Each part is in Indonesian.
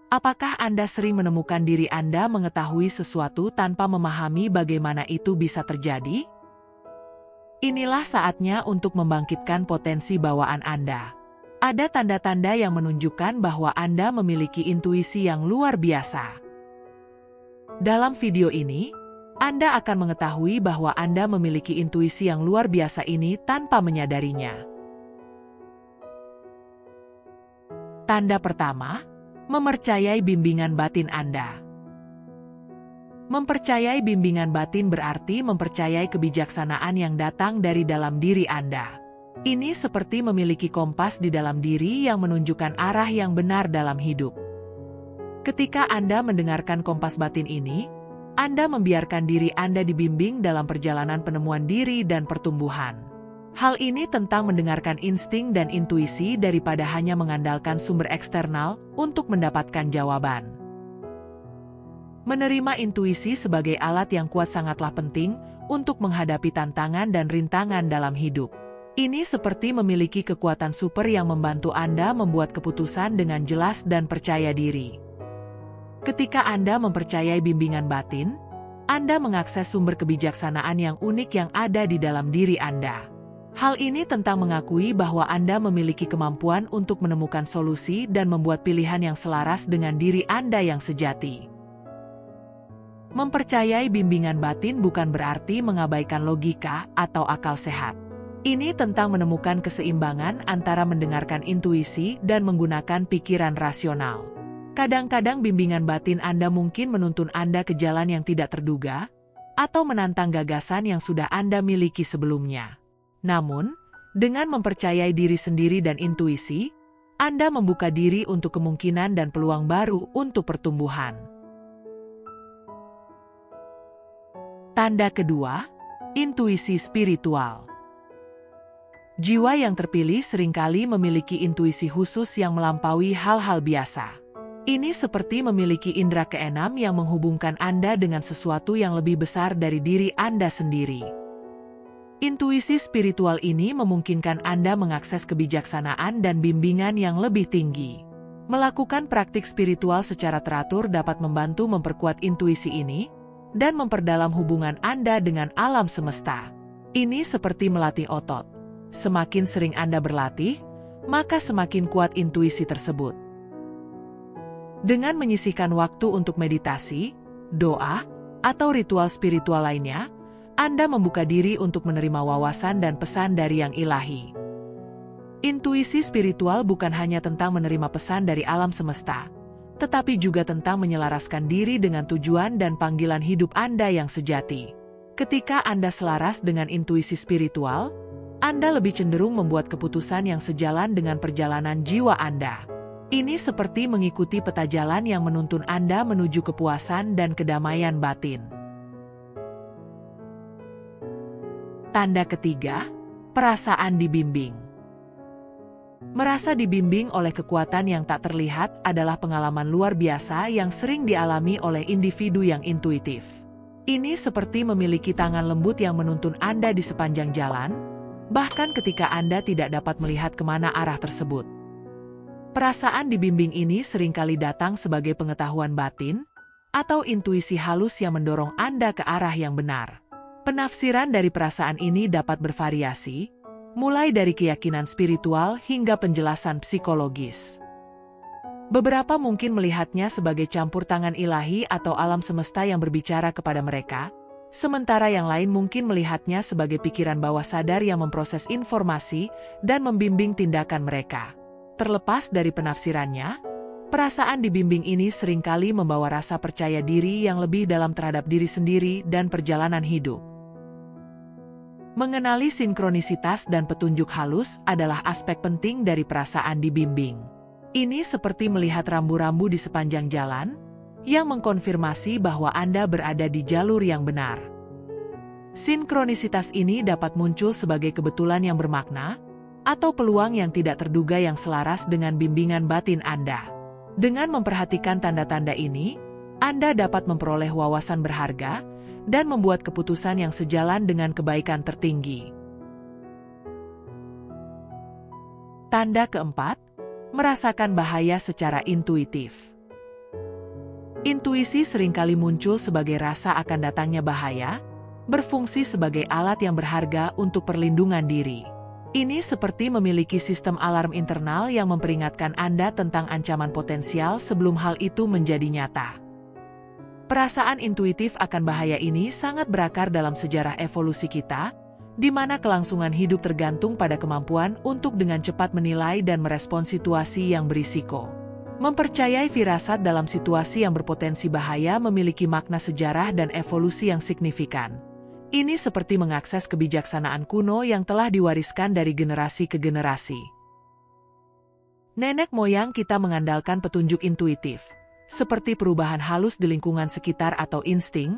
Apakah Anda sering menemukan diri Anda mengetahui sesuatu tanpa memahami bagaimana itu bisa terjadi? Inilah saatnya untuk membangkitkan potensi bawaan Anda. Ada tanda-tanda yang menunjukkan bahwa Anda memiliki intuisi yang luar biasa. Dalam video ini, Anda akan mengetahui bahwa Anda memiliki intuisi yang luar biasa ini tanpa menyadarinya. Tanda pertama, mempercayai bimbingan batin Anda. Mempercayai bimbingan batin berarti mempercayai kebijaksanaan yang datang dari dalam diri Anda. Ini seperti memiliki kompas di dalam diri yang menunjukkan arah yang benar dalam hidup. Ketika Anda mendengarkan kompas batin ini, Anda membiarkan diri Anda dibimbing dalam perjalanan penemuan diri dan pertumbuhan. Hal ini tentang mendengarkan insting dan intuisi daripada hanya mengandalkan sumber eksternal untuk mendapatkan jawaban. Menerima intuisi sebagai alat yang kuat sangatlah penting untuk menghadapi tantangan dan rintangan dalam hidup. Ini seperti memiliki kekuatan super yang membantu Anda membuat keputusan dengan jelas dan percaya diri. Ketika Anda mempercayai bimbingan batin, Anda mengakses sumber kebijaksanaan yang unik yang ada di dalam diri Anda. Hal ini tentang mengakui bahwa Anda memiliki kemampuan untuk menemukan solusi dan membuat pilihan yang selaras dengan diri Anda yang sejati. Mempercayai bimbingan batin bukan berarti mengabaikan logika atau akal sehat. Ini tentang menemukan keseimbangan antara mendengarkan intuisi dan menggunakan pikiran rasional. Kadang-kadang bimbingan batin Anda mungkin menuntun Anda ke jalan yang tidak terduga, atau menantang gagasan yang sudah Anda miliki sebelumnya. Namun, dengan mempercayai diri sendiri dan intuisi, Anda membuka diri untuk kemungkinan dan peluang baru untuk pertumbuhan. Tanda kedua, intuisi spiritual. Jiwa yang terpilih seringkali memiliki intuisi khusus yang melampaui hal-hal biasa. Ini seperti memiliki indera keenam yang menghubungkan Anda dengan sesuatu yang lebih besar dari diri Anda sendiri. Intuisi spiritual ini memungkinkan Anda mengakses kebijaksanaan dan bimbingan yang lebih tinggi. Melakukan praktik spiritual secara teratur dapat membantu memperkuat intuisi ini dan memperdalam hubungan Anda dengan alam semesta. Ini seperti melatih otot. Semakin sering Anda berlatih, maka semakin kuat intuisi tersebut. Dengan menyisihkan waktu untuk meditasi, doa, atau ritual spiritual lainnya, Anda membuka diri untuk menerima wawasan dan pesan dari Yang Ilahi. Intuisi spiritual bukan hanya tentang menerima pesan dari alam semesta, tetapi juga tentang menyelaraskan diri dengan tujuan dan panggilan hidup Anda yang sejati. Ketika Anda selaras dengan intuisi spiritual, Anda lebih cenderung membuat keputusan yang sejalan dengan perjalanan jiwa Anda. Ini seperti mengikuti peta jalan yang menuntun Anda menuju kepuasan dan kedamaian batin. Tanda ketiga, perasaan dibimbing. Merasa dibimbing oleh kekuatan yang tak terlihat adalah pengalaman luar biasa yang sering dialami oleh individu yang intuitif. Ini seperti memiliki tangan lembut yang menuntun Anda di sepanjang jalan, bahkan ketika Anda tidak dapat melihat kemana arah tersebut. Perasaan dibimbing ini seringkali datang sebagai pengetahuan batin atau intuisi halus yang mendorong Anda ke arah yang benar. Penafsiran dari perasaan ini dapat bervariasi, mulai dari keyakinan spiritual hingga penjelasan psikologis. Beberapa mungkin melihatnya sebagai campur tangan ilahi atau alam semesta yang berbicara kepada mereka, sementara yang lain mungkin melihatnya sebagai pikiran bawah sadar yang memproses informasi dan membimbing tindakan mereka. Terlepas dari penafsirannya, perasaan dibimbing ini seringkali membawa rasa percaya diri yang lebih dalam terhadap diri sendiri dan perjalanan hidup. Mengenali sinkronisitas dan petunjuk halus adalah aspek penting dari perasaan dibimbing. Ini seperti melihat rambu-rambu di sepanjang jalan, yang mengkonfirmasi bahwa Anda berada di jalur yang benar. Sinkronisitas ini dapat muncul sebagai kebetulan yang bermakna, atau peluang yang tidak terduga yang selaras dengan bimbingan batin Anda. Dengan memperhatikan tanda-tanda ini, Anda dapat memperoleh wawasan berharga, dan membuat keputusan yang sejalan dengan kebaikan tertinggi. Tanda keempat, merasakan bahaya secara intuitif. Intuisi seringkali muncul sebagai rasa akan datangnya bahaya, berfungsi sebagai alat yang berharga untuk perlindungan diri. Ini seperti memiliki sistem alarm internal yang memperingatkan Anda tentang ancaman potensial sebelum hal itu menjadi nyata. Perasaan intuitif akan bahaya ini sangat berakar dalam sejarah evolusi kita, di mana kelangsungan hidup tergantung pada kemampuan untuk dengan cepat menilai dan merespons situasi yang berisiko. Mempercayai firasat dalam situasi yang berpotensi bahaya memiliki makna sejarah dan evolusi yang signifikan. Ini seperti mengakses kebijaksanaan kuno yang telah diwariskan dari generasi ke generasi. Nenek moyang kita mengandalkan petunjuk intuitif, seperti perubahan halus di lingkungan sekitar atau insting,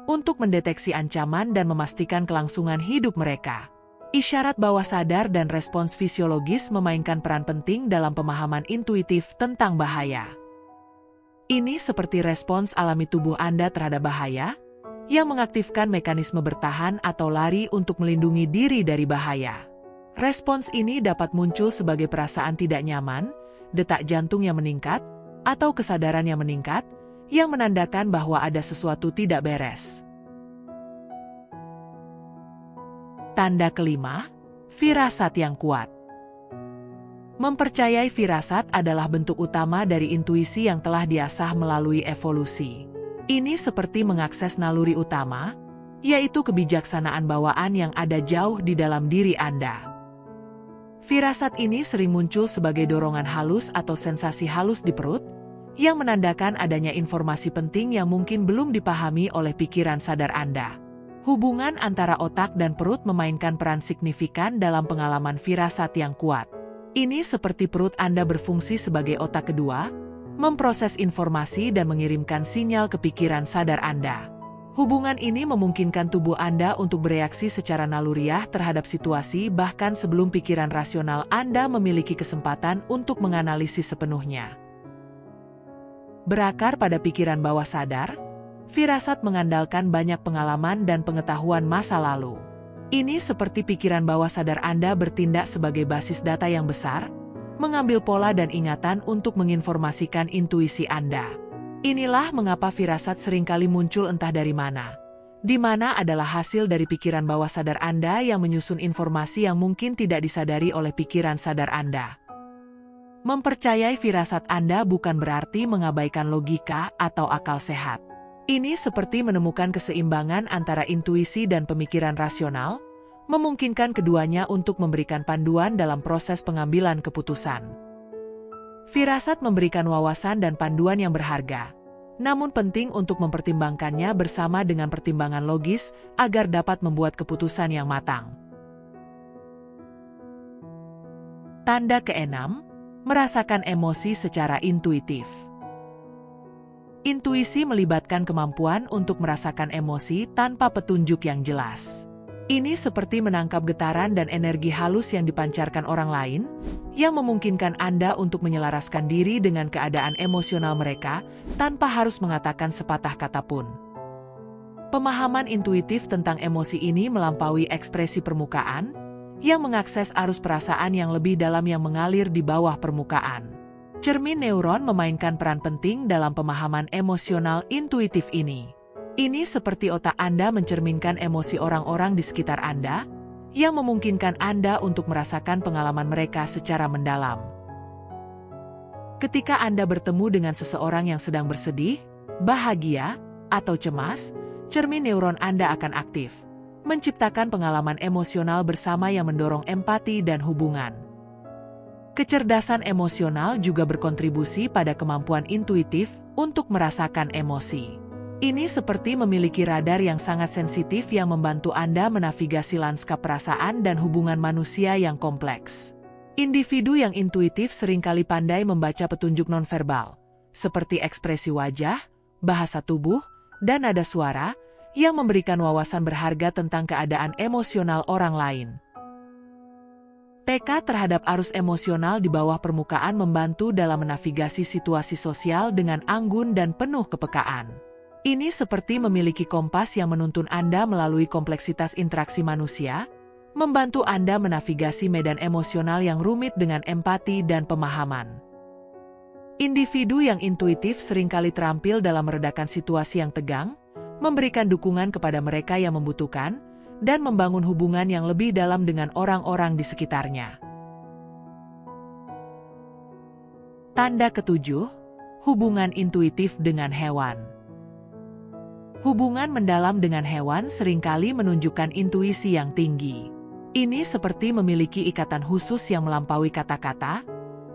untuk mendeteksi ancaman dan memastikan kelangsungan hidup mereka. Isyarat bawah sadar dan respons fisiologis memainkan peran penting dalam pemahaman intuitif tentang bahaya. Ini seperti respons alami tubuh Anda terhadap bahaya, yang mengaktifkan mekanisme bertahan atau lari untuk melindungi diri dari bahaya. Respons ini dapat muncul sebagai perasaan tidak nyaman, detak jantung yang meningkat, atau kesadaran yang meningkat, yang menandakan bahwa ada sesuatu tidak beres. Tanda kelima, firasat yang kuat. Mempercayai firasat adalah bentuk utama dari intuisi yang telah diasah melalui evolusi. Ini seperti mengakses naluri utama, yaitu kebijaksanaan bawaan yang ada jauh di dalam diri Anda. Firasat ini sering muncul sebagai dorongan halus atau sensasi halus di perut, yang menandakan adanya informasi penting yang mungkin belum dipahami oleh pikiran sadar Anda. Hubungan antara otak dan perut memainkan peran signifikan dalam pengalaman firasat yang kuat. Ini seperti perut Anda berfungsi sebagai otak kedua, memproses informasi dan mengirimkan sinyal ke pikiran sadar Anda. Hubungan ini memungkinkan tubuh Anda untuk bereaksi secara naluriah terhadap situasi bahkan sebelum pikiran rasional Anda memiliki kesempatan untuk menganalisis sepenuhnya. Berakar pada pikiran bawah sadar, firasat mengandalkan banyak pengalaman dan pengetahuan masa lalu. Ini seperti pikiran bawah sadar Anda bertindak sebagai basis data yang besar, mengambil pola dan ingatan untuk menginformasikan intuisi Anda. Inilah mengapa firasat seringkali muncul entah dari mana, di mana adalah hasil dari pikiran bawah sadar Anda yang menyusun informasi yang mungkin tidak disadari oleh pikiran sadar Anda. Mempercayai firasat Anda bukan berarti mengabaikan logika atau akal sehat. Ini seperti menemukan keseimbangan antara intuisi dan pemikiran rasional, memungkinkan keduanya untuk memberikan panduan dalam proses pengambilan keputusan. Firasat memberikan wawasan dan panduan yang berharga, namun penting untuk mempertimbangkannya bersama dengan pertimbangan logis agar dapat membuat keputusan yang matang. Tanda keenam, merasakan emosi secara intuitif. Intuisi melibatkan kemampuan untuk merasakan emosi tanpa petunjuk yang jelas. Ini seperti menangkap getaran dan energi halus yang dipancarkan orang lain, yang memungkinkan Anda untuk menyelaraskan diri dengan keadaan emosional mereka tanpa harus mengatakan sepatah kata pun. Pemahaman intuitif tentang emosi ini melampaui ekspresi permukaan, yang mengakses arus perasaan yang lebih dalam yang mengalir di bawah permukaan. Cermin neuron memainkan peran penting dalam pemahaman emosional intuitif ini. Ini seperti otak Anda mencerminkan emosi orang-orang di sekitar Anda, yang memungkinkan Anda untuk merasakan pengalaman mereka secara mendalam. Ketika Anda bertemu dengan seseorang yang sedang bersedih, bahagia, atau cemas, cermin neuron Anda akan aktif, menciptakan pengalaman emosional bersama yang mendorong empati dan hubungan. Kecerdasan emosional juga berkontribusi pada kemampuan intuitif untuk merasakan emosi. Ini seperti memiliki radar yang sangat sensitif yang membantu Anda menavigasi lanskap perasaan dan hubungan manusia yang kompleks. Individu yang intuitif seringkali pandai membaca petunjuk nonverbal, seperti ekspresi wajah, bahasa tubuh, dan nada suara, yang memberikan wawasan berharga tentang keadaan emosional orang lain. Peka terhadap arus emosional di bawah permukaan membantu dalam menavigasi situasi sosial dengan anggun dan penuh kepekaan. Ini seperti memiliki kompas yang menuntun Anda melalui kompleksitas interaksi manusia, membantu Anda menavigasi medan emosional yang rumit dengan empati dan pemahaman. Individu yang intuitif seringkali terampil dalam meredakan situasi yang tegang, memberikan dukungan kepada mereka yang membutuhkan, dan membangun hubungan yang lebih dalam dengan orang-orang di sekitarnya. Tanda ketujuh, hubungan intuitif dengan hewan. Hubungan mendalam dengan hewan seringkali menunjukkan intuisi yang tinggi. Ini seperti memiliki ikatan khusus yang melampaui kata-kata,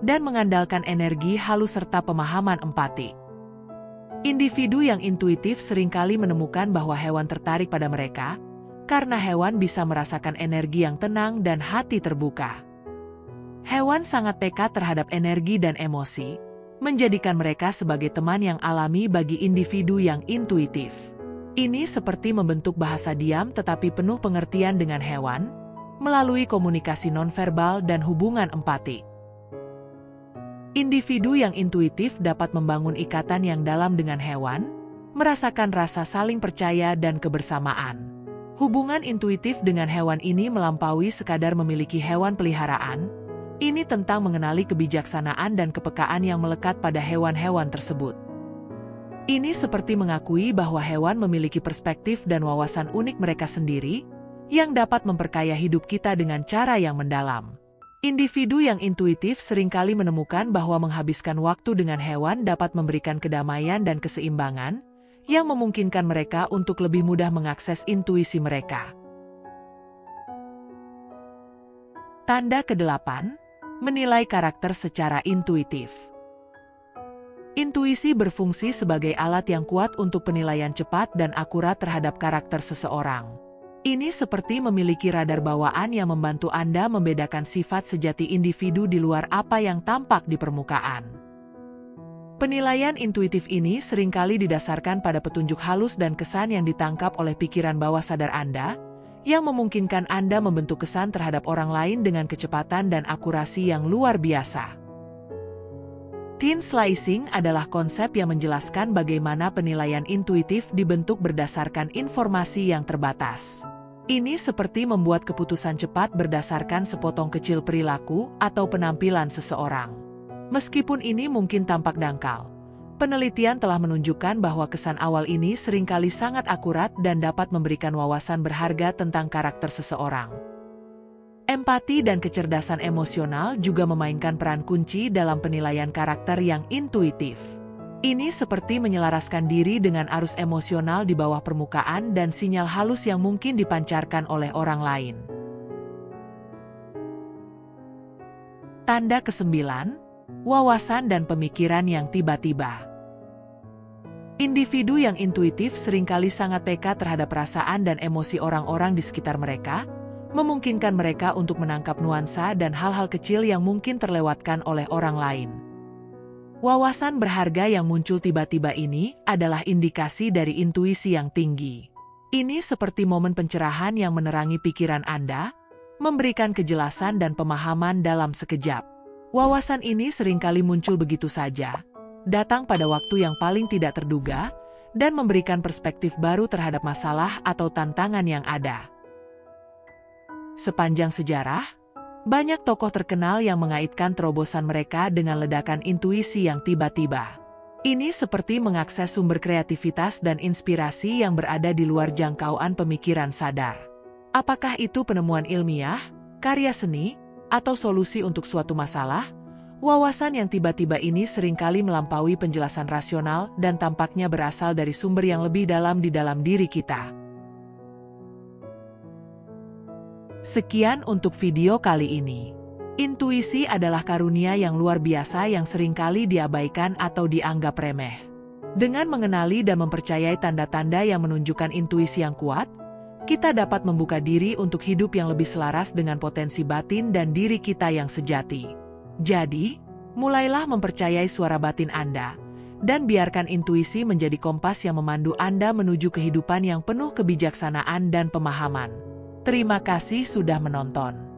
dan mengandalkan energi halus serta pemahaman empati. Individu yang intuitif seringkali menemukan bahwa hewan tertarik pada mereka, karena hewan bisa merasakan energi yang tenang dan hati terbuka. Hewan sangat peka terhadap energi dan emosi, menjadikan mereka sebagai teman yang alami bagi individu yang intuitif. Ini seperti membentuk bahasa diam tetapi penuh pengertian dengan hewan, melalui komunikasi nonverbal dan hubungan empati. Individu yang intuitif dapat membangun ikatan yang dalam dengan hewan, merasakan rasa saling percaya dan kebersamaan. Hubungan intuitif dengan hewan ini melampaui sekadar memiliki hewan peliharaan. Ini tentang mengenali kebijaksanaan dan kepekaan yang melekat pada hewan-hewan tersebut. Ini seperti mengakui bahwa hewan memiliki perspektif dan wawasan unik mereka sendiri, yang dapat memperkaya hidup kita dengan cara yang mendalam. Individu yang intuitif seringkali menemukan bahwa menghabiskan waktu dengan hewan dapat memberikan kedamaian dan keseimbangan, yang memungkinkan mereka untuk lebih mudah mengakses intuisi mereka. Tanda ke-8, menilai karakter secara intuitif. Intuisi berfungsi sebagai alat yang kuat untuk penilaian cepat dan akurat terhadap karakter seseorang. Ini seperti memiliki radar bawaan yang membantu Anda membedakan sifat sejati individu di luar apa yang tampak di permukaan. Penilaian intuitif ini seringkali didasarkan pada petunjuk halus dan kesan yang ditangkap oleh pikiran bawah sadar Anda, yang memungkinkan Anda membentuk kesan terhadap orang lain dengan kecepatan dan akurasi yang luar biasa. Thin slicing adalah konsep yang menjelaskan bagaimana penilaian intuitif dibentuk berdasarkan informasi yang terbatas. Ini seperti membuat keputusan cepat berdasarkan sepotong kecil perilaku atau penampilan seseorang. Meskipun ini mungkin tampak dangkal, penelitian telah menunjukkan bahwa kesan awal ini seringkali sangat akurat dan dapat memberikan wawasan berharga tentang karakter seseorang. Empati dan kecerdasan emosional juga memainkan peran kunci dalam penilaian karakter yang intuitif. Ini seperti menyelaraskan diri dengan arus emosional di bawah permukaan dan sinyal halus yang mungkin dipancarkan oleh orang lain. Tanda ke-9, wawasan dan pemikiran yang tiba-tiba. Individu yang intuitif seringkali sangat peka terhadap perasaan dan emosi orang-orang di sekitar mereka, memungkinkan mereka untuk menangkap nuansa dan hal-hal kecil yang mungkin terlewatkan oleh orang lain. Wawasan berharga yang muncul tiba-tiba ini adalah indikasi dari intuisi yang tinggi. Ini seperti momen pencerahan yang menerangi pikiran Anda, memberikan kejelasan dan pemahaman dalam sekejap. Wawasan ini seringkali muncul begitu saja, datang pada waktu yang paling tidak terduga, dan memberikan perspektif baru terhadap masalah atau tantangan yang ada. Sepanjang sejarah, banyak tokoh terkenal yang mengaitkan terobosan mereka dengan ledakan intuisi yang tiba-tiba. Ini seperti mengakses sumber kreativitas dan inspirasi yang berada di luar jangkauan pemikiran sadar. Apakah itu penemuan ilmiah, karya seni, atau solusi untuk suatu masalah? Wawasan yang tiba-tiba ini seringkali melampaui penjelasan rasional dan tampaknya berasal dari sumber yang lebih dalam di dalam diri kita. Sekian untuk video kali ini. Intuisi adalah karunia yang luar biasa yang seringkali diabaikan atau dianggap remeh. Dengan mengenali dan mempercayai tanda-tanda yang menunjukkan intuisi yang kuat, kita dapat membuka diri untuk hidup yang lebih selaras dengan potensi batin dan diri kita yang sejati. Jadi, mulailah mempercayai suara batin Anda, dan biarkan intuisi menjadi kompas yang memandu Anda menuju kehidupan yang penuh kebijaksanaan dan pemahaman. Terima kasih sudah menonton.